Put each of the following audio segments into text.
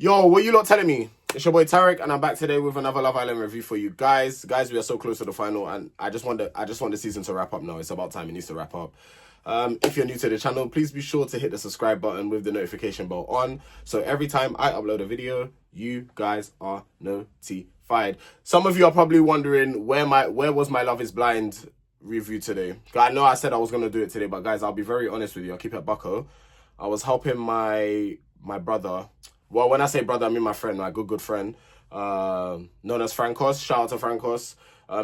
Yo, what you lot telling me? It's your boy Tareq, and I'm back today with another Love Island review for you guys. Guys, we are so close to the final, and I just want the season to wrap up now. It's about time it needs to wrap up. If you're new to the channel, please be sure to hit the subscribe button with the notification bell on, so every time I upload a video, you guys are notified. Some of you are probably wondering where was my Love Is Blind review today. I know I said I was gonna do it today, but guys, I'll be very honest with you. I'll keep it bucko. I was helping my brother. Well, when I say brother, I mean my friend, my good friend, known as Francos. Shout out to Francos.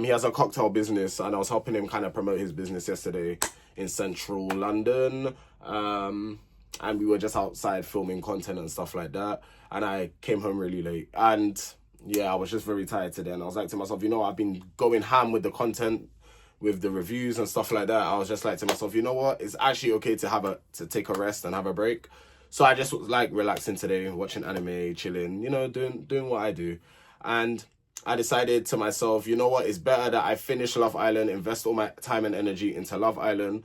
He has a cocktail business, and I was helping him kind of promote his business yesterday in central London. And we were just outside filming content and stuff like that. And I came home really late. And yeah, I was just very tired today. And I was like to myself, you know, I've been going ham with the content, with the reviews and stuff like that. I was just like to myself, you know what? It's actually okay to take a rest and have a break. So I just was like relaxing today, watching anime, chilling, you know, doing what I do. And I decided to myself, you know what, it's better that I finish Love Island, invest all my time and energy into Love Island.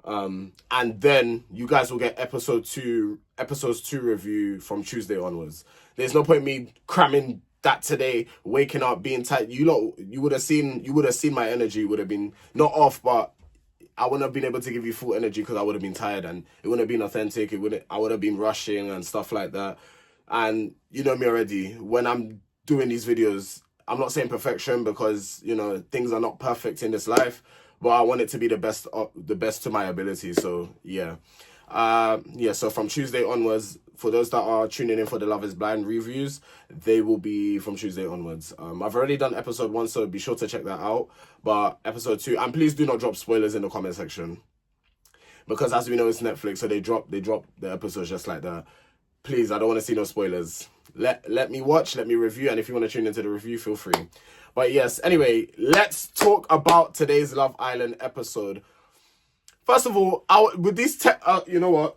And then you guys will get episodes 2 review from Tuesday onwards. There's no point me cramming that today, waking up, being tight. You would have seen my energy would have been not off, but I wouldn't have been able to give you full energy because I would have been tired and it wouldn't have been authentic. I would have been rushing and stuff like that. And you know me already. When I'm doing these videos, I'm not saying perfection because, you know, things are not perfect in this life, but I want it to be the best to my ability. So yeah. So from Tuesday onwards, for those that are tuning in for the Love Is Blind reviews, they will be from Tuesday onwards. I've already done episode 1, so be sure to check that out. But episode 2, and please do not drop spoilers in the comment section, because as we know, it's Netflix, so they drop the episodes just like that. Please, I don't want to see no spoilers. Let me watch, let me review, and if you want to tune into the review, feel free. But yes, anyway, let's talk about today's Love Island episode. First of all, with these you know what?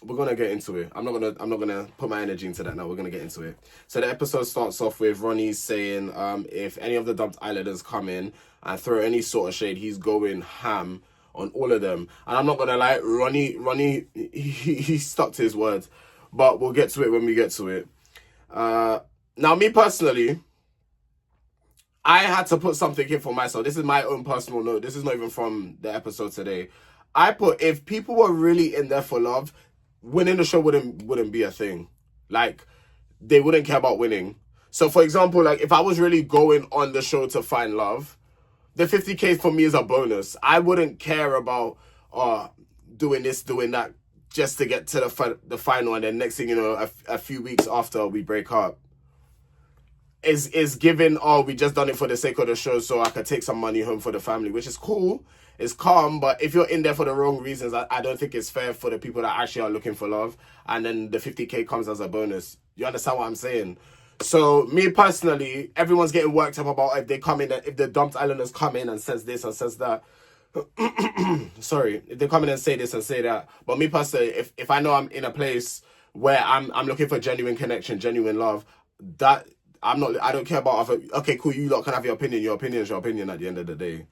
We're gonna get into it. I'm not gonna put my energy into that now. We're gonna get into it. So the episode starts off with Ronnie saying, if any of the dumped islanders come in and throw any sort of shade, he's going ham on all of them. And I'm not gonna lie, Ronnie, he stuck to his words. But we'll get to it when we get to it. Now, me personally, I had to put something here for myself. This is my own personal note. This is not even from the episode today. I put, if people were really in there for love, winning the show wouldn't be a thing. Like, they wouldn't care about winning. So, for example, like, if I was really going on the show to find love, the 50K for me is a bonus. I wouldn't care about doing this, doing that, just to get to the final, and then next thing you know, a few weeks after we break up, is given, we just done it for the sake of the show so I could take some money home for the family, which is cool. It's calm, but if you're in there for the wrong reasons, I don't think it's fair for the people that actually are looking for love, and then the 50K comes as a bonus. You understand what I'm saying? So me personally, everyone's getting worked up about if they come in, if the dumped islanders come in and says this and says that. Sorry, if they come in and say this and say that. But me personally, if I know I'm in a place where I'm looking for genuine connection, genuine love, that I don't care about other. Okay, cool, you lot can have your opinion. Your opinion is your opinion at the end of the day.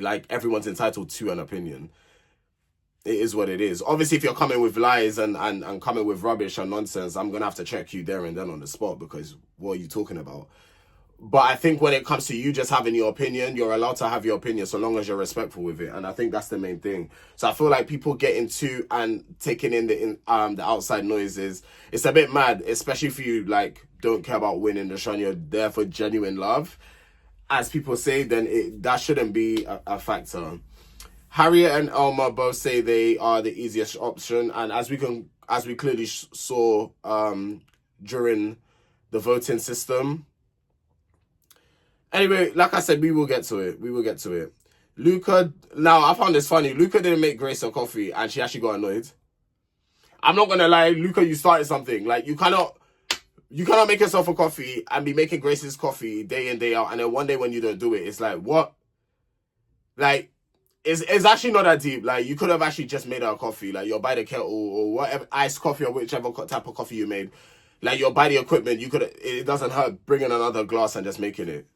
Like, everyone's entitled to an opinion. It is what it is. Obviously, if you're coming with lies and coming with rubbish and nonsense, I'm gonna have to check you there and then on the spot, because what are you talking about? But I think when it comes to you just having your opinion, you're allowed to have your opinion so long as you're respectful with it. And I think that's the main thing. So I feel like people get into and taking in the outside noises, it's a bit mad, especially if you like don't care about winning the show and you're there for genuine love, as people say, then that shouldn't be a factor. Harriet and Elma both say they are the easiest option, and as we clearly saw during the voting system. Anyway, like I said, we will get to it. Luca, now I found this funny. Luca didn't make Grace a coffee and she actually got annoyed. I'm not gonna lie, Luca, you started something. Like, you cannot make yourself a coffee and be making Grace's coffee day in, day out, and then one day when you don't do it, it's like, what? Like, it's actually not that deep. Like, you could have actually just made her a coffee. Like, you'll buy the kettle or whatever, iced coffee or whichever type of coffee you made. Like, you'll buy the equipment. It doesn't hurt bringing another glass and just making it.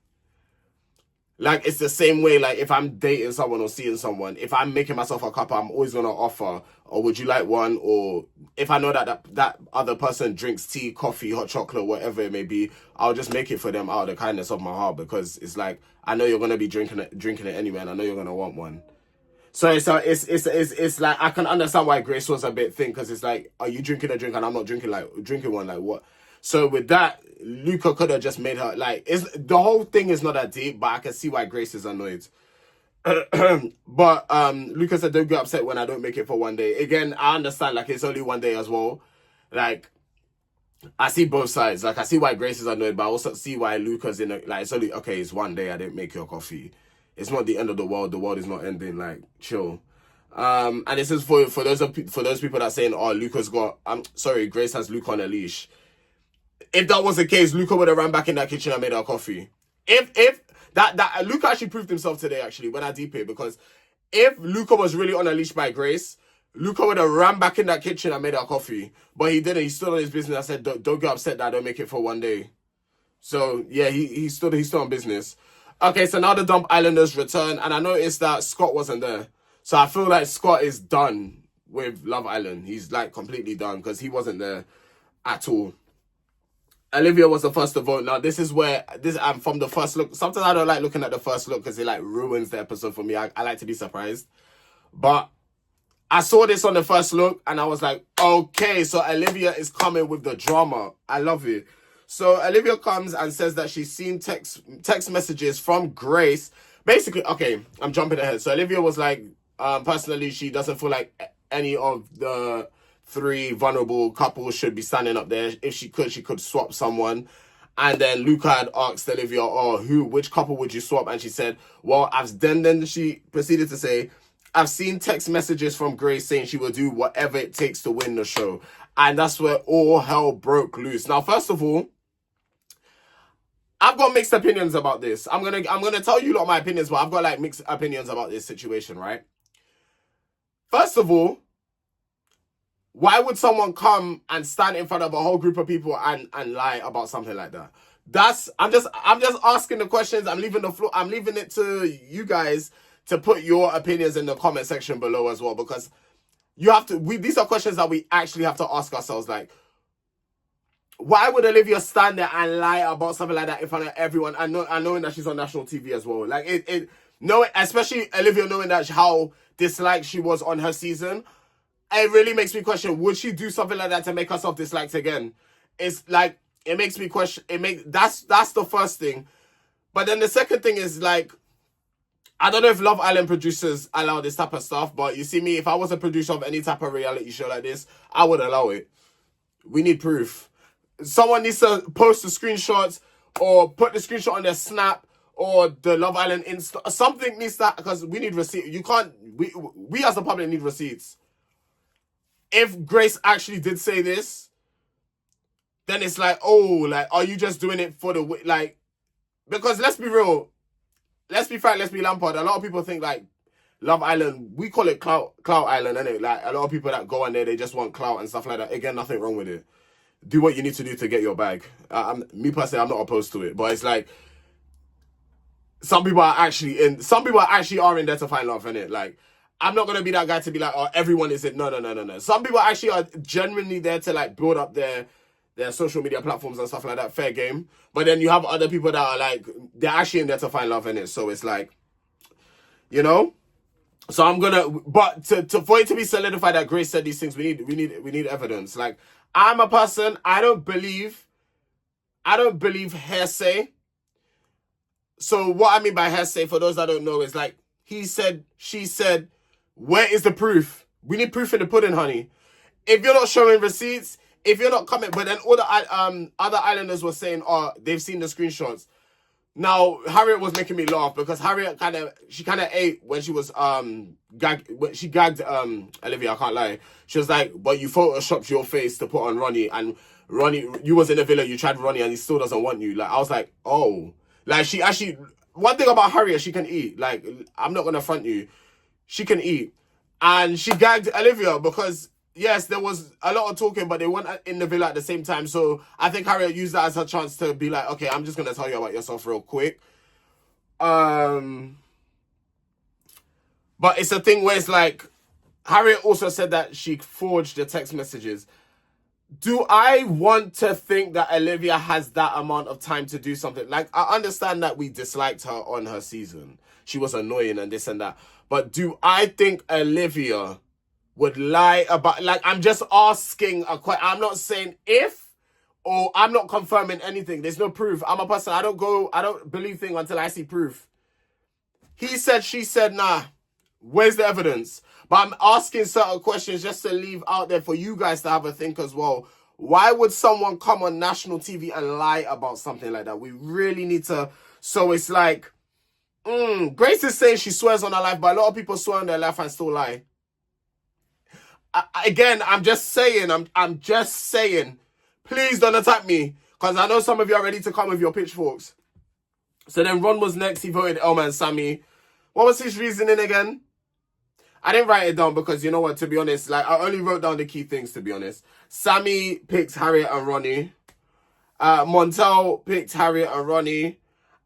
Like, it's the same way, like, if I'm dating someone or seeing someone, if I'm making myself a cup, I'm always going to offer, or would you like one? Or if I know that other person drinks tea, coffee, hot chocolate, whatever it may be, I'll just make it for them out of the kindness of my heart, because it's like, I know you're going to be drinking it anyway, and I know you're going to want one. So it's like, I can understand why Grace was a bit thin, because it's like, are you drinking a drink and I'm not drinking one, like what? So with that, Luca could have just made her, like, it's the whole thing is not that deep, but I can see why Grace is annoyed. But Luca said, don't get upset when I don't make it for one day. Again, I understand, like, it's only one day as well. Like, I see both sides. Like, I see why Grace is annoyed, but I also see why Luca's in a, like, it's only, okay, it's one day I didn't make your coffee. It's not the end of the world. The world is not ending. Like, chill. And this is for those people that are saying, oh, Luca's got, I'm sorry, Grace has Luca on a leash. If that was the case, Luca would have ran back in that kitchen and made her coffee. If that Luca actually proved himself today, actually, when I deep it, because if Luca was really on a leash by Grace, Luca would have ran back in that kitchen and made her coffee. But he didn't. He stood on his business. I said, don't get upset that I don't make it for one day. So, yeah, he stood on business. Okay, so now the Dump Islanders return, and I noticed that Scott wasn't there. So I feel like Scott is done with Love Island. He's, like, completely done, because he wasn't there at all. Olivia was the first to vote. Now, this is where, from the first look, sometimes I don't like looking at the first look, because it, like, ruins the episode for me. I like to be surprised. But I saw this on the first look, and I was like, okay, so Olivia is coming with the drama. I love it. So Olivia comes and says that she's seen text messages from Grace. Basically, okay, I'm jumping ahead. So Olivia was like, personally, she doesn't feel like any of the 3 vulnerable couples should be standing up there. If she could swap someone. And then Luca had asked Olivia, oh, which couple would you swap? And she said, well, then she proceeded to say, I've seen text messages from Grace saying she will do whatever it takes to win the show. And that's where all hell broke loose. Now, first of all, I've got mixed opinions about this. I'm gonna tell you a lot of my opinions, but I've got like mixed opinions about this situation, right? First of all, why would someone come and stand in front of a whole group of people and lie about something like that? I'm just asking the questions. I'm leaving the floor. I'm leaving it to you guys to put your opinions in the comment section below as well, because you have to. These are questions that we actually have to ask ourselves. Like, why would Olivia stand there and lie about something like that in front of everyone? And knowing that she's on national TV as well. Like, especially Olivia knowing that how disliked she was on her season. It really makes me question, would she do something like that to make herself disliked again? It's like, it makes me question, that's the first thing. But then the second thing is, like, I don't know if Love Island producers allow this type of stuff, but you see me, if I was a producer of any type of reality show like this, I would allow it. We need proof. Someone needs to post the screenshots or put the screenshot on their Snap or the Love Island Insta. Something needs that, because we need receipts. You can't, we as the public need receipts. If Grace actually did say this, then it's like, oh, like, are you just doing it for the, like, because let's be real, let's be frank, let's be Lampard. A lot of people think, like, Love Island, we call it clout island, innit? Like, a lot of people that go on there, they just want clout and stuff like that. Again, nothing wrong with it. Do what you need to do to get your bag. Me personally, I'm not opposed to it, but it's like, some people are actually in there to find love, innit? Like, I'm not going to be that guy to be like, oh, everyone is it. No. Some people actually are genuinely there to, like, build up their social media platforms and stuff like that. Fair game. But then you have other people that are, like, they're actually in there to find love in it. So it's like, you know? So I'm going to, but for it to be solidified that Grace said these things, we need evidence. Like, I'm a person, I don't believe hearsay. So what I mean by hearsay, for those that don't know, is like, he said, she said, where is the proof? We need proof in the pudding, honey. If you're not showing receipts, if you're not coming, but then all the other islanders were saying, oh, they've seen the screenshots. Now, Harriet was making me laugh, because Harriet kind of ate when she was she gagged Olivia, I can't lie. She was like, but you photoshopped your face to put on Ronnie, and Ronnie, you was in the villa, you tried Ronnie, and he still doesn't want you. Like, I was like, oh. Like, she actually, one thing about Harriet, she can eat. Like, I'm not going to front you. She can eat. And she gagged Olivia because, yes, there was a lot of talking, but they weren't in the villa at the same time. So I think Harriet used that as her chance to be like, okay, I'm just going to tell you about yourself real quick. But it's a thing where it's like, Harriet also said that she forged the text messages. Do I want to think that Olivia has that amount of time to do something? Like, I understand that we disliked her on her season. She was annoying and this and that. But do I think Olivia would lie about... Like, I'm just asking a question. I'm not saying if, or I'm not confirming anything. There's no proof. I'm a person, I don't believe things until I see proof. He said, she said, nah. Where's the evidence? But I'm asking certain questions just to leave out there for you guys to have a think as well. Why would someone come on national TV and lie about something like that? We really need to... So it's like... Grace is saying she swears on her life, but a lot of people swear on their life and still lie. Again, I'm just saying. I'm just saying. Please don't attack me. Because I know some of you are ready to come with your pitchforks. So then Ron was next. He voted Elma and Sammy. What was his reasoning again? I didn't write it down because, you know what, to be honest, like, I only wrote down the key things, to be honest. Sammy picked Harriet and Ronnie. Montel picked Harriet and Ronnie.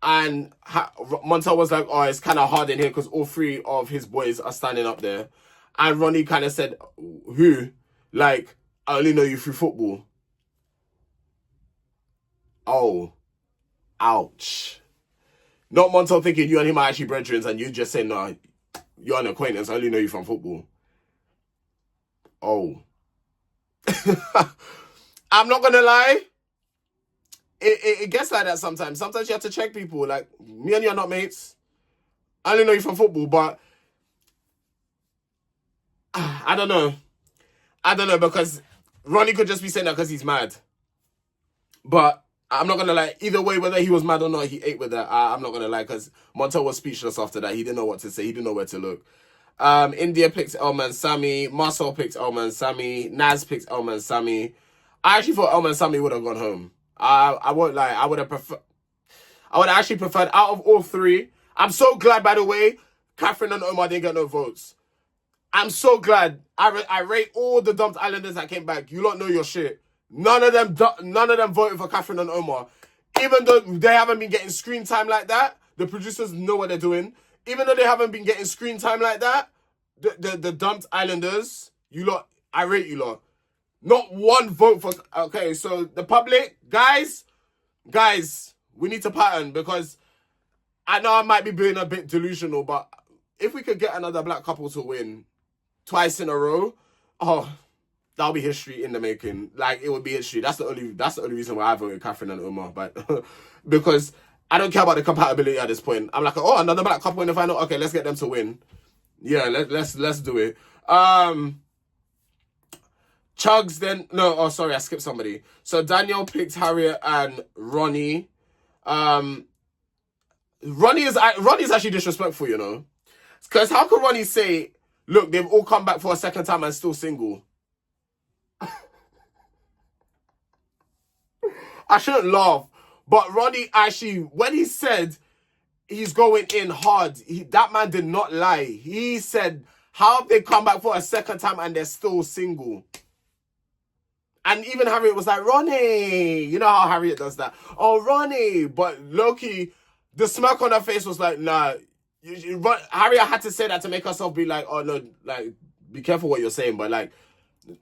And Montel was like, oh, it's kind of hard in here because all three of his boys are standing up there. And Ronnie kind of said, who? Like, I only know you through football. Oh. Ouch. Not Montel thinking you and him are actually brethren and you just say, no, you're an acquaintance. I only know you from football. Oh. I'm not going to lie. It gets like that sometimes. Sometimes you have to check people. Like, me and you are not mates. I only know you from football, but... I don't know. Because Ronnie could just be saying that because he's mad. But I'm not going to lie. Either way, whether he was mad or not, he ate with that. I'm not going to lie because Montel was speechless after that. He didn't know what to say. He didn't know where to look. India picked Elma and Sammy. Marcel picked Elma and Sammy. Naz picked Elma and Sammy. I actually thought Elma and Sammy would have gone home. I won't lie. I would have actually preferred out of all three. I'm so glad, by the way, Catherine and Omar didn't get no votes. I'm so glad. I rate all the dumped islanders that came back. You lot know your shit. None of them voted for Catherine and Omar. Even though they haven't been getting screen time like that, the producers know what they're doing. Even though they haven't been getting screen time like that, the dumped islanders, you lot, I rate you lot. Not one vote for... Okay, so the public, guys, we need to pattern because I know I might be being a bit delusional, but if we could get another black couple to win twice in a row, oh, that'll be history in the making. Like, it would be history. That's the only reason why I voted Catherine and Omar, but because I don't care about the compatibility at this point. I'm like, oh, another black couple in the final. Okay, let's get them to win. Yeah, let's do it. Chugs then... No, oh, sorry, I skipped somebody. So Daniel picked Harriet and Ronnie. Ronnie's actually disrespectful, you know. Because how could Ronnie say, look, they've all come back for a second time and still single? I shouldn't laugh. But Ronnie actually, when he said he's going in hard, that man did not lie. He said, how have they come back for a second time and they're still single? And even Harriet was like, Ronnie. You know how Harriet does that. Oh, Ronnie. But low-key, the smirk on her face was like, nah. Harriet had to say that to make herself be like, oh, no, like, be careful what you're saying. But, like,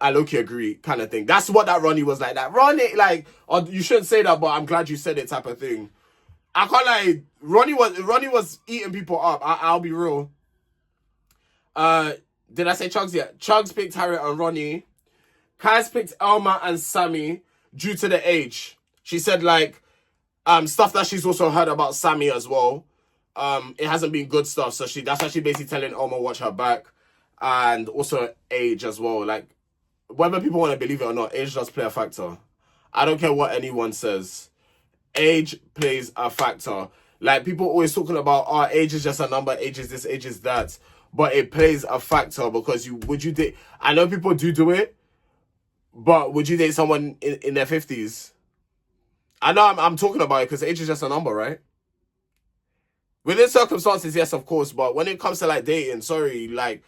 I low-key agree kind of thing. That's what that Ronnie was like. That Ronnie, like, oh, you shouldn't say that, but I'm glad you said it type of thing. I can't lie. Ronnie was eating people up. I'll be real. Did I say Chugs yet? Chugs picked Harriet and Ronnie. Kaz picked Elma and Sammy due to the age. She said, like, stuff that she's also heard about Sammy as well. It hasn't been good stuff. So that's why she basically telling Elma watch her back. And also age as well. Like, whether people want to believe it or not, age does play a factor. I don't care what anyone says. Age plays a factor. Like, people always talking about, oh, age is just a number, age is this, age is that. But it plays a factor because would you date... I know people do it. But would you date someone in their 50s? I know I'm talking about it because age is just a number, right? Within circumstances, yes, of course. But when it comes to, like, dating, sorry, like,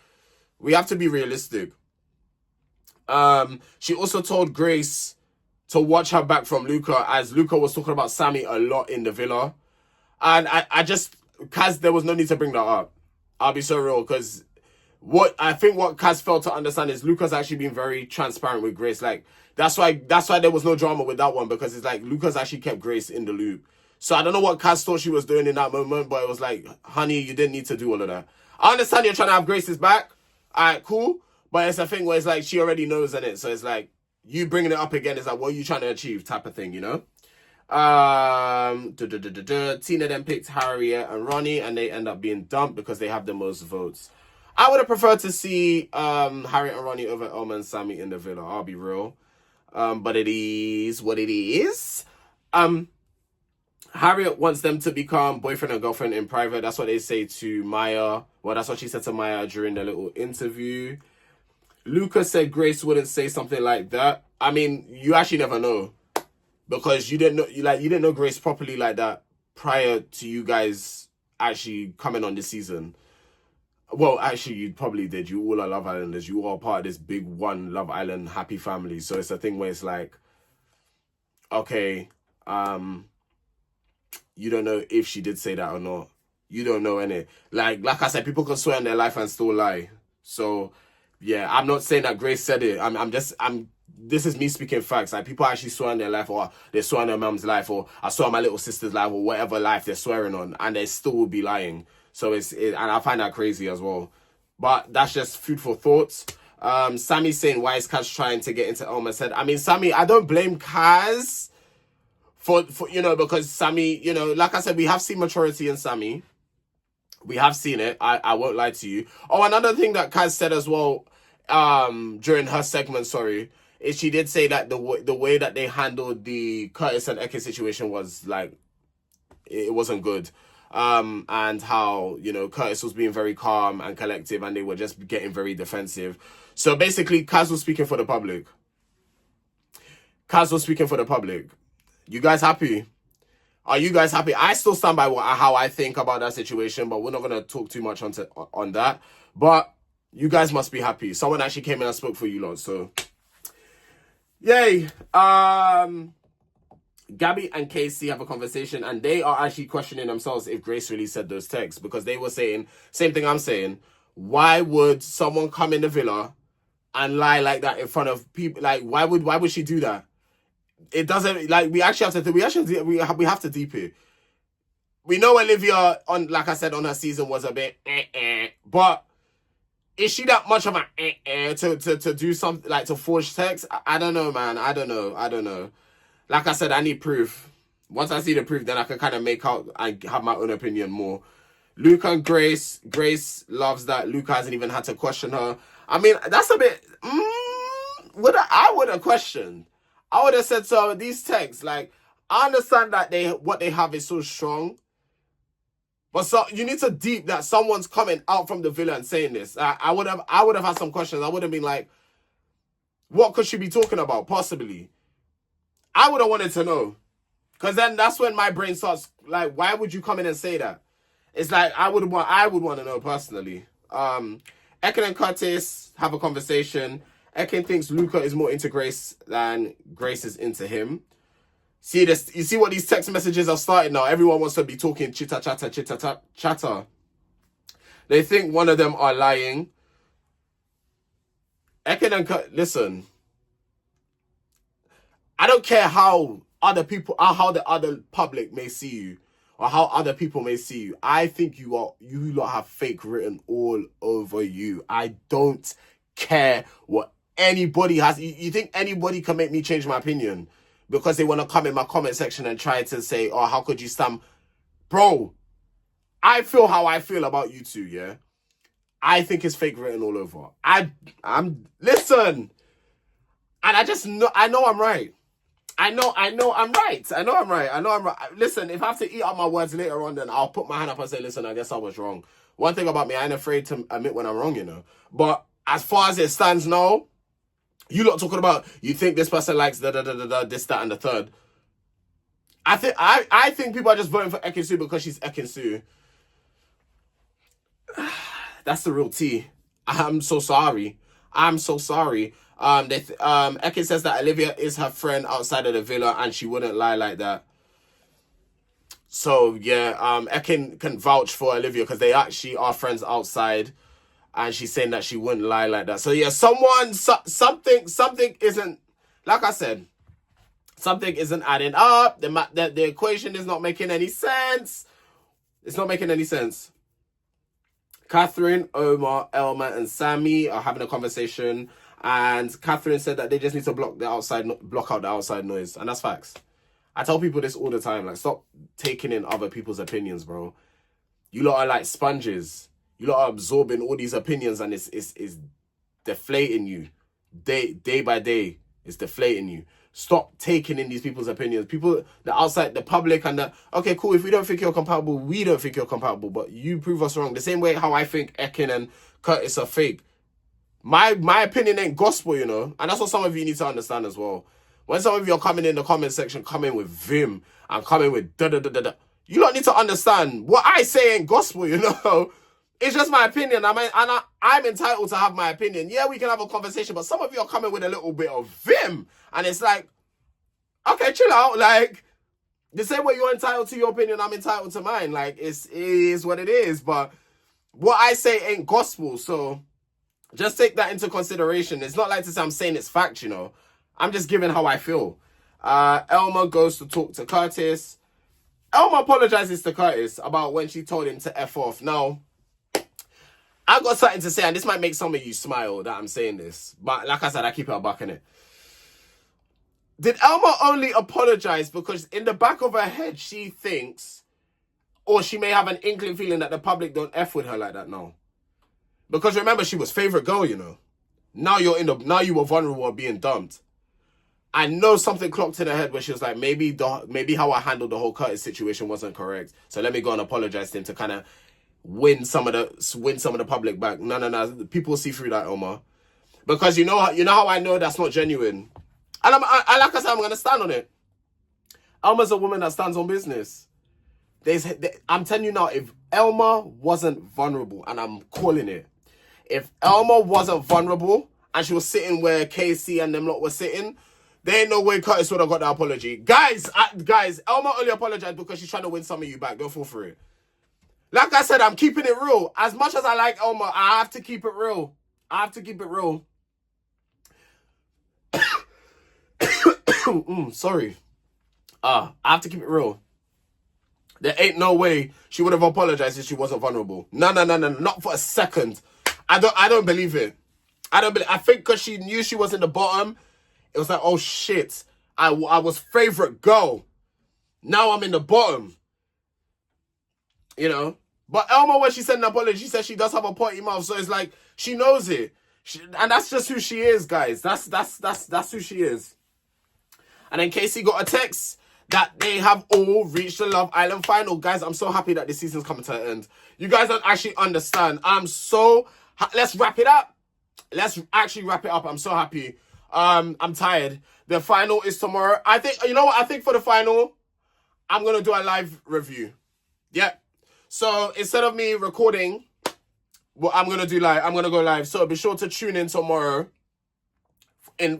we have to be realistic. She also told Grace to watch her back from Luca, as Luca was talking about Sammy a lot in the villa. And I just... Kaz, there was no need to bring that up. I'll be so real, because what Kaz failed to understand is Luca's actually been very transparent with Grace. Like, that's why there was no drama with that one, because it's like Luca's actually kept Grace in the loop. So I don't know what Kaz thought she was doing in that moment, but it was like, honey, you didn't need to do all of that. I understand you're trying to have Grace's back. Alright, cool. But it's a thing where it's like she already knows in it. So it's like you bringing it up again is like, what are you trying to achieve type of thing, you know? Tina then picked Harriet and Ronnie, and they end up being dumped because they have the most votes. I would have preferred to see Harriet and Ronnie over Elma and Sammy in the villa. I'll be real. But it is what it is. Harriet wants them to become boyfriend and girlfriend in private. That's what they say to Maya. Well, that's what she said to Maya during the little interview. Luca said Grace wouldn't say something like that. I mean, you actually never know, because you didn't know Grace properly like that prior to you guys actually coming on this season. Well, actually, you probably did. You all are Love Islanders. You all are part of this big one Love Island happy family. So it's a thing where it's like, okay, you don't know if she did say that or not. You don't know, innit? Like I said, people can swear in their life and still lie. So yeah, I'm not saying that Grace said it. This is me speaking facts. Like, people actually swear on their life, or they swear on their mum's life, or I swear on my little sister's life, or whatever life they're swearing on, and they still will be lying. So and I find that crazy as well. But that's just food for thought. Sammy's saying, why is Kaz trying to get into Elma's head? I mean, Sammy, I don't blame Kaz for because Sammy, like I said, we have seen maturity in Sammy. We have seen it. I won't lie to you. Oh, another thing that Kaz said as well, during her segment, is she did say that the way that they handled the Curtis and Ekin situation was like, it wasn't good. And how, Curtis was being very calm and collective, and they were just getting very defensive. So basically, Kaz was speaking for the public. You guys happy? Are you guys happy? I still stand by how I think about that situation, but we're not going to talk too much on that. But you guys must be happy. Someone actually came in and spoke for you lot, so yay. Gabby and Casey have a conversation, and they are actually questioning themselves if Grace really said those texts, because they were saying, same thing I'm saying, why would someone come in the villa and lie like that in front of people? Like, why would she do that? It doesn't, like, we have to deep it. We know Olivia, like I said, on her season was a bit but is she that much of a to do something, like, to forge text? I don't know, man. I don't know. Like I said, I need proof. Once I see the proof, then I can kind of make out and have my own opinion more. Luca and Grace loves that Luca hasn't even had to question her. I mean, that's a bit, I would have questioned. I would have said, so these texts, like, I understand that what they have is so strong, but so you need to deep that someone's coming out from the villa and saying this. I would have had some questions. I would have been like, what could she be talking about, possibly? I would have wanted to know, because then that's when my brain starts, like, why would you come in and say that? It's like, I would want to know personally. Ekin and Curtis have a conversation. Ekin thinks Luca is more into Grace than Grace is into him. See this? You see what these text messages are starting now? Everyone wants to be talking chitter chatter. They think one of them are lying. Ekin and Curtis, listen. I don't care how how the other public may see you, or how other people may see you. I think you lot have fake written all over you. I don't care what anybody has. You think anybody can make me change my opinion because they want to come in my comment section and try to say, oh, how could you stand? Bro, I feel how I feel about you two, yeah? I think it's fake written all over. Listen, and I know I'm right. I know I'm right. Listen, if I have to eat up my words later on, then I'll put my hand up and say, listen, I guess I was wrong. One thing about me, I ain't afraid to admit when I'm wrong, But as far as it stands now, you lot talking about, you think this person likes this, that, and the third. I think people are just voting for ekin-su because she's ekin-su. That's the real tea. I'm so sorry. Ekin says that Olivia is her friend outside of the villa and she wouldn't lie like that. So yeah, Ekin can vouch for Olivia because they actually are friends outside, and she's saying that she wouldn't lie like that. So yeah, something isn't, like I said, something isn't adding up. The equation is not making any sense. It's not making any sense. Catherine, Omar, Elma, and Sammy are having a conversation, and Catherine said that they just need to block out the outside noise, and that's facts. I tell people this all the time, like, stop taking in other people's opinions, bro. You lot are like sponges. You lot are absorbing all these opinions, and it's deflating you. Day by day, it's deflating you. Stop taking in these people's opinions. People, the outside, the public, and the, okay, cool, if we don't think you're compatible, we don't think you're compatible, but you prove us wrong. The same way how I think Ekin and Curtis are fake. My opinion ain't gospel, you know? And that's what some of you need to understand as well. When some of you are coming in the comment section, coming with vim, and coming with da-da-da-da-da, you don't need to understand what I say ain't gospel, you know? It's just my opinion. I'm entitled to have my opinion. Yeah, we can have a conversation, but some of you are coming with a little bit of vim. And it's like, okay, chill out. Like, the same way you're entitled to your opinion, I'm entitled to mine. Like, it is what it is. But what I say ain't gospel. So just take that into consideration. It's not like to say I'm saying it's fact, you know. I'm just giving how I feel. Elma goes to talk to Curtis. Elma apologizes to Curtis about when she told him to F off. Now, I got something to say, and this might make some of you smile that I'm saying this. But like I said, I keep it a buck in it. Did Elma only apologize because in the back of her head, she thinks, or she may have an inkling feeling that the public don't F with her like that now? Because remember, she was favorite girl, you know. Now you were vulnerable of being dumped. I know something clocked in her head where she was like, maybe how I handled the whole Curtis situation wasn't correct. So let me go and apologize to him to kind of win some of the public back. No. People see through that, Elma. Because you know how I know that's not genuine. And like I said, I'm gonna stand on it. Elma's a woman that stands on business. I'm telling you now, if Elma wasn't vulnerable, and I'm calling it, if Elma wasn't vulnerable and she was sitting where KC and them lot were sitting, there ain't no way Curtis would have got that apology. Guys, Elma only apologized because she's trying to win some of you back. Don't fall for it. Like I said, I'm keeping it real. As much as I like Elma, I have to keep it real. Sorry. I have to keep it real. There ain't no way she would have apologized if she wasn't vulnerable. No, not for a second. I don't believe it. I think because she knew she was in the bottom, it was like, oh shit, I was favorite girl. Now I'm in the bottom. You know? But Elma, when she said an apology, she said she does have a potty mouth, so it's like, she knows it. And that's just who she is, guys. That's who she is. And then Casey got a text that they have all reached the Love Island final. Guys, I'm so happy that this season's coming to an end. You guys don't actually understand. Let's wrap it up. Let's actually wrap it up. I'm so happy. I'm tired. The final is tomorrow. I think, you know what? I think for the final, I'm going to do a live review. Yeah. So instead of me recording, what I'm going to do live, I'm going to go live. So be sure to tune in tomorrow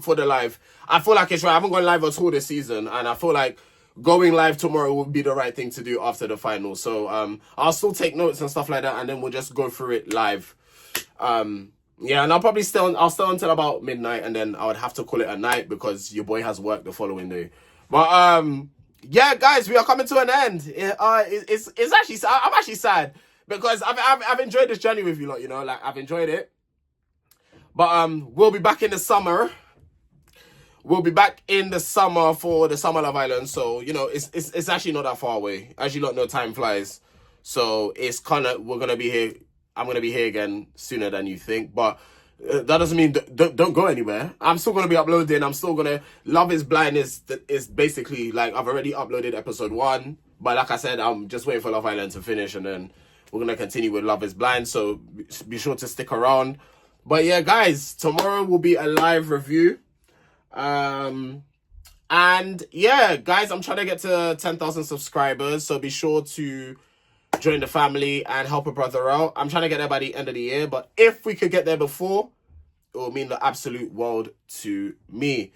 for the live. I feel like it's right. I haven't gone live at all this season, and I feel like going live tomorrow would be the right thing to do after the final. So I'll still take notes and stuff like that, and then we'll just go through it live. Yeah, and I'll stay until about midnight, and then I would have to call it a night because your boy has work the following day. But yeah, guys, we are coming to an end. It's actually, I'm actually sad because I've enjoyed this journey with you lot, you know, like I've enjoyed it. But we'll be back in the summer. We'll be back in the summer for the Summer Love Island. So, you know, it's actually not that far away. As you lot know, time flies. So it's kind of, we're going to be here. I'm going to be here again sooner than you think. But that doesn't mean don't go anywhere. I'm still going to be uploading. I'm still going to, Love is Blind is basically like, I've already uploaded episode 1. But like I said, I'm just waiting for Love Island to finish. And then we're going to continue with Love is Blind. So be sure to stick around. But yeah, guys, tomorrow will be a live review. And yeah, guys, I'm trying to get to 10,000 subscribers, so be sure to join the family and help a brother out. I'm trying to get there by the end of the year, but if we could get there before, it will mean the absolute world to me.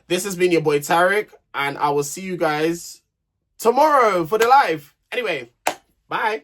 This has been your boy Tareq, and I will see you guys tomorrow for the live. Anyway, bye.